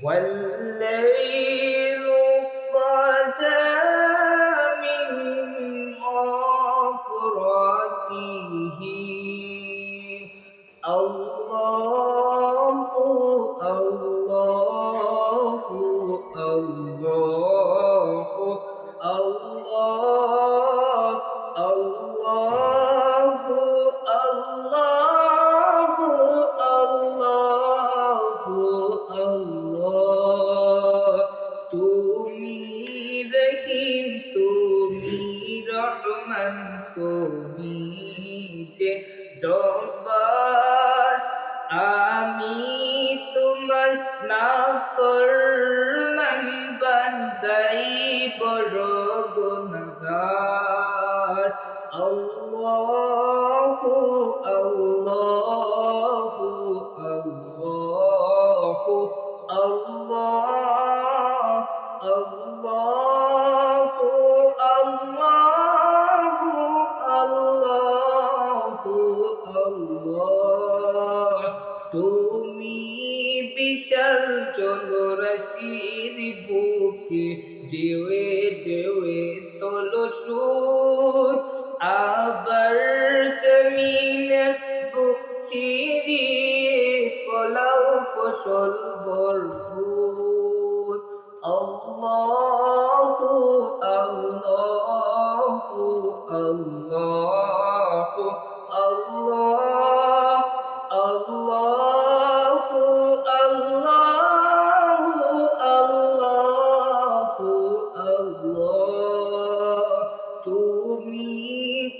والليل قضى من مفرته الله الله الله الله الله الله الله الله তুমি রহিম তুমি রহমান তুমি যে জব্বার আমি তোমার নাফরমান বান্দাই বড় গুনাহগার আল্লাহু আল্লাহু আল্লাহু আল্লাহ আল্লাহু আল্লাহু আল্লাহু আল্লাহ তুমি বিশাল জলরাশির বুকে ঢেউয়ে ঢেউয়ে তোলো সুর আবার জমিনে বুক চিরিয়ে ফলাও ফসল ভরপুর আল্লাহু আল্লাহু আল্লাহু আল্লাহ আল্লাহু আল্লাহু আল্লাহু আল্লাহ তুমি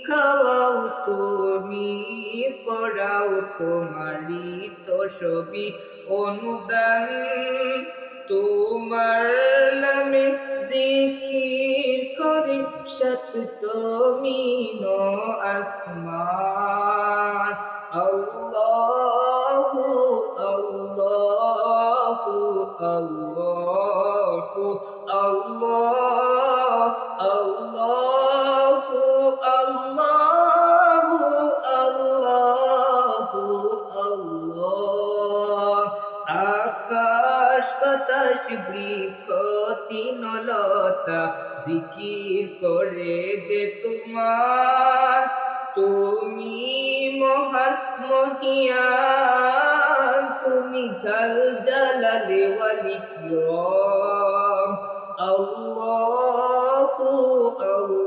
খাওয়াও তুমি পড়াও তোমারই তো সবই অনুদান তোমার নামে জিকির করে সাত জমিন ও আসমান আল্লাহু আল্লাহু আল্লাহু আল্লাহ আল্লাহু আল্লাহু আল্লাহু আল্লাহ আকাশ বাতাস বৃক্ষ তৃণলতা জিকির করে যে তোমার তুমি মহান মহিয়ান তুমি জাল জালালে ওয়াল ইকরাম আল্লাহু আল্লাহ